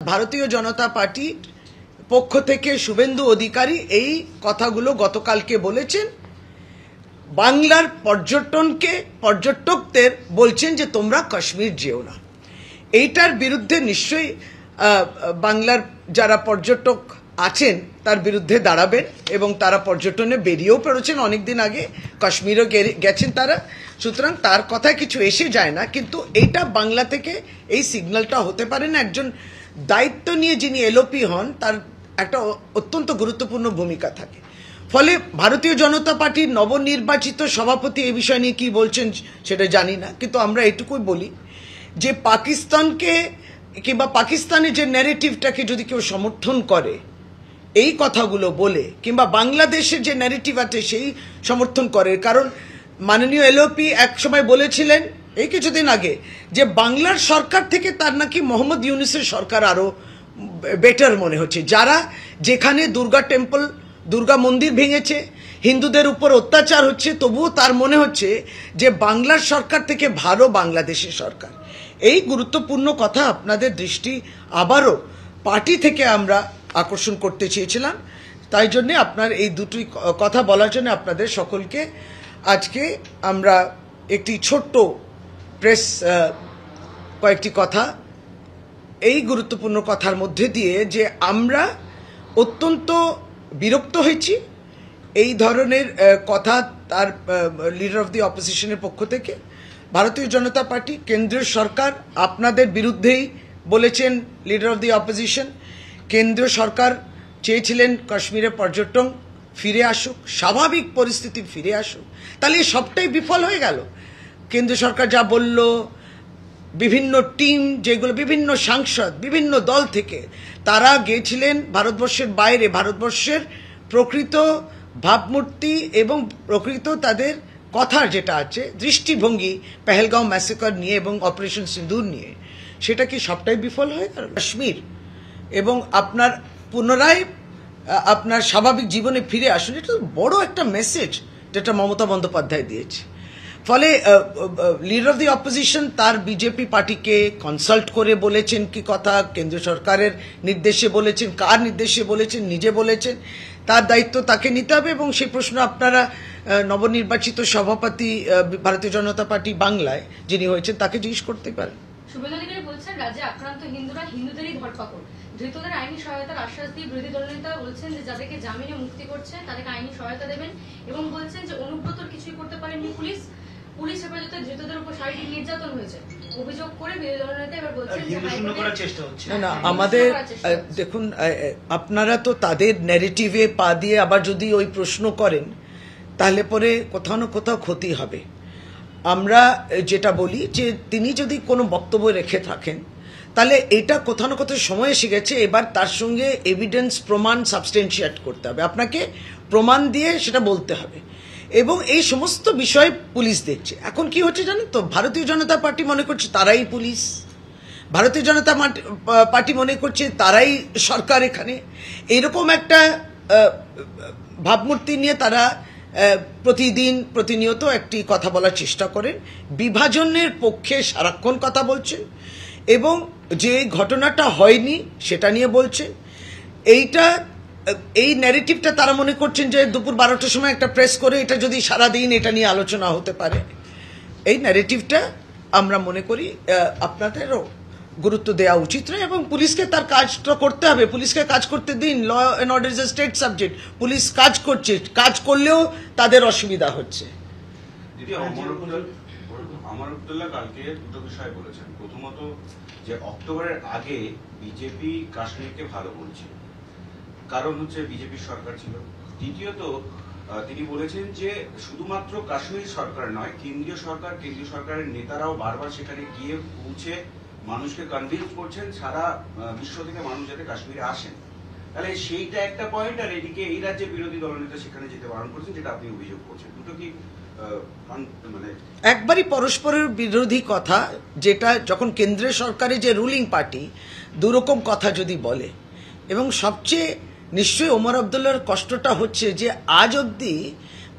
ভারতীয় জনতা পার্টির পক্ষ থেকে শুভেন্দু অধিকারী এই কথাগুলো গতকালকে বলেছেন। বাংলার পর্যটকদের বলছেন যে তোমরা কাশ্মীর যেও না। এইটার বিরুদ্ধে নিশ্চয়ই বাংলার যারা পর্যটক আছেন তার বিরুদ্ধে দাঁড়াবেন এবং তারা পর্যটনে বেরিয়েও পড়েছেন, অনেকদিন আগে কাশ্মীরও গেছেন তারা। সুতরাং তার কথায় কিছু এসে যায় না, কিন্তু এইটা বাংলা থেকে এই সিগন্যালটা হতে পারে না। একজন দায়িত্ব নিয়ে যিনি এলওপি হন তার একটা অত্যন্ত গুরুত্বপূর্ণ ভূমিকা থাকে। ফলে ভারতীয় জনতা পার্টির নবনির্বাচিত সভাপতি এই বিষয় নিয়ে কি বলছেন সেটা জানি না, কিন্তু আমরা এটুকুই বলি যে পাকিস্তানকে কিংবা পাকিস্তানের যে ন্যারেটিভটাকে যদি কেউ সমর্থন করে এই কথাগুলো বলে, কিংবা বাংলাদেশের যে ন্যারেটিভ আছে সেই সমর্থন করে, কারণ মাননীয় এলওপি এক সময় বলেছিলেন এই কিছুদিন আগে যে বাংলার সরকার থেকে তার নাকি মোহাম্মদ ইউনূসের সরকার আরো বেটার মনে হচ্ছে। যারা যেখানে দুর্গা মন্দির ভেঙেছে, হিন্দুদের উপর অত্যাচার হচ্ছে, তবুও তার মনে হচ্ছে যে বাংলার সরকার থেকে ভালো বাংলাদেশের সরকার। এই গুরুত্বপূর্ণ কথা আপনাদের দৃষ্টি আবারও পার্টি থেকে আমরা আকর্ষণ করতে চেয়েছিলাম। তাই জন্য আপনার এই দুটি কথা বলার জন্য আপনাদের সকলকে আজকে আমরা একটি ছোট্ট প্রেস কয়েকটি কথা, এই গুরুত্বপূর্ণ কথার মধ্যে দিয়ে যে আমরা অত্যন্ত বিরক্ত হয়েছি এই ধরনের কথা তার লিডার অফ দি অপোজিশনের পক্ষ থেকে। ভারতীয় জনতা পার্টি, কেন্দ্রীয় সরকার আপনাদের বিরুদ্ধেই বলেছেন লিডার অফ দি অপোজিশন। কেন্দ্রীয় সরকার চেয়েছিলেন কাশ্মীরে পর্যটন ফিরে আসুক, স্বাভাবিক পরিস্থিতি ফিরে আসুক, তাহলে সবটাই বিফল হয়ে গেল। কেন্দ্র সরকার যা বলল, বিভিন্ন টিম যেগুলো বিভিন্ন সাংসদ বিভিন্ন দল থেকে তারা গিয়েছিলেন ভারতবর্ষের বাইরে, ভারতবর্ষের প্রকৃত ভাবমূর্তি এবং প্রকৃত তাদের কথার যেটা আছে দৃষ্টিভঙ্গি পেহেলগাঁও ম্যাসেকার নিয়ে এবং অপারেশন সিঁদুর নিয়ে, সেটা কি সবটাই বিফল হয়ে গেল? কাশ্মীর এবং আপনার পুনরায় আপনার স্বাভাবিক জীবনে ফিরে আসুন, এটা বড় একটা মেসেজ যেটা মমতা বন্দ্যোপাধ্যায় দিয়েছে। ফলে লিডার অফ দি অপোজিশন তার বিজেপি পার্টিকে কনসাল্ট করে বলেছেন কি কথা, কেন্দ্র সরকারের নির্দেশে বলেছেন, কার নির্দেশে বলেছেন, নিজে বলেছেন, তার দায়িত্ব তাকে নিতে হবে। এবং সেই প্রশ্ন আপনারা নবনির্বাচিত সভাপতি ভারতীয় জনতা পার্টি বাংলায় যিনি হয়েছেন তাকে জিজ্ঞেস করতে পারেন। শুভেন্দু অধিকারী বলছেন রাজ্যে আক্রান্ত হিন্দুরা হিন্দুদেরই ধরপাকড়, ধৃতদের আইনি সহায়তার আশ্বাস দিয়ে বিরোধী দলনেতা বলছেন যে যাদেরকে জামিনে মুক্তি করছে তাদেরকে আইনি সহায়তা দেবেন এবং বলছেন যে অনুব্রতর কিছুই করতে পারেননি পুলিশ হেফাজতে ধৃতদের উপর শারীরিক নির্যাতন হয়েছে অভিযোগ করে বিরোধী দলনেতা এবার বলছেন না আমাদের দেখুন, আপনারা তো তাদের ন্যারেটিভে পা দিয়ে আবার যদি ওই প্রশ্ন করেন তাহলে পরে কোথাও না কোথাও ক্ষতি হবে। আমরা যেটা বলি যে তিনি যদি কোনো বক্তব্য রেখে থাকেন তাহলে এটা কোথাও না কোথাও সময় এসে গেছে, এবার তার সঙ্গে এভিডেন্স প্রমাণ সাবস্টেন্সিয়েট করতে হবে, আপনাকে প্রমাণ দিয়ে সেটা বলতে হবে। এবং এই সমস্ত বিষয় পুলিশ দেখছে। এখন কি হচ্ছে জানেন তো, ভারতীয় জনতা পার্টি মনে করছে তারাই পুলিশ, ভারতীয় জনতা পার্টি মনে করছে তারাই সরকার। এখানে এইরকম একটা ভাবমূর্তি নিয়ে তারা প্রতিনিয়ত একটি কথা বলার চেষ্টা করেন, বিভাজনের পক্ষে সারাক্ষণ কথা বলছেন এবং যে ঘটনাটা হয়নি সেটা নিয়ে বলছেন। এই ন্যারেটিভটা তারা মনে করছেন যে দুপুর 12টার সময় একটা প্রেস করে এটা যদি সারাদিন এটা নিয়ে আলোচনা হতে পারে, এই ন্যারেটিভটা আমরা মনে করি আপনাদেরও গুরুত্ব দেওয়া উচিত নয় এবং পুলিশকে তার কাজটা করতে হবে। পুলিশকে কাজ করতে দিন, law and order is a state subject. পুলিশ কাজ করছে, কাজ করলেও তাদের অসুবিধা হচ্ছে। আমার আব্দুল্লাহ কালকে দুটো বিষয় বলেছেন। প্রথমত যে অক্টোবরের আগে বিজেপি কাশ্মীরকে ভালো বলছিল, কারণ হচ্ছে বিজেপির সরকার ছিল। দ্বিতীয়ত তিনি বলেছেন যে শুধুমাত্র কাশ্মীর সরকার নয়, কেন্দ্রীয় সরকারের নেতারাও বারবার সেখানে গিয়ে পৌঁছে মানুষকে কনভিন্স করছেন সারা বিশ্ব থেকে মানুষ যাতে কাশ্মীরে আসেন। তাহলে সেইটা একটা পয়েন্ট। আর এদিকে এই রাজ্যে বিরোধী দলনেতা সেখানে যেতে বারণ করছেন, যেটা আপনি অভিযোগ করছেন। দুটো কি মানে একবারই পরস্পরের বিরোধী কথা, যেটা যখন কেন্দ্রীয় সরকারের যে রুলিং পার্টি দুরকম কথা যদি বলে। এবং সবচেয়ে নিশ্চয়ই ওমর আবদুল্লাহর কষ্টটা হচ্ছে যে আজ অবধি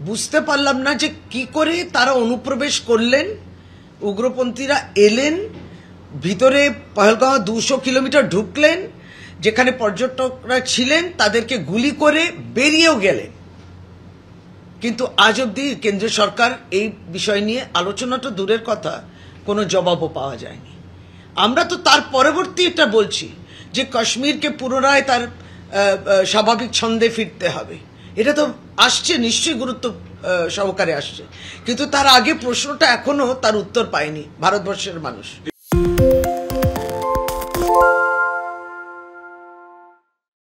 বুঝতে পারলাম না যে কি করে তারা অনুপ্রবেশ করলেন, উগ্রপন্থীরা এলেন ভিতরে, পহেলগাঁও 200 কিলোমিটার ঢুকলেন, যেখানে পর্যটকরা ছিলেন তাদেরকে গুলি করে বেরিয়েও গেলেন, কিন্তু আজ অব্দি কেন্দ্র সরকার এই বিষয় নিয়ে আলোচনাটা দূরের কথা, কোনো জবাবও পাওয়া যায়নি। আমরা তো তার পরবর্তী এটা বলছি যে কাশ্মীরকে পুনরায় তার স্বাভাবিক ছন্দে ফিরতে হবে, এটা তো আসছে, নিশ্চয়ই গুরুত্ব সহকারে আসছে, কিন্তু তার আগে প্রশ্নটা এখনো তার উত্তর পায়নি ভারতবর্ষের মানুষ।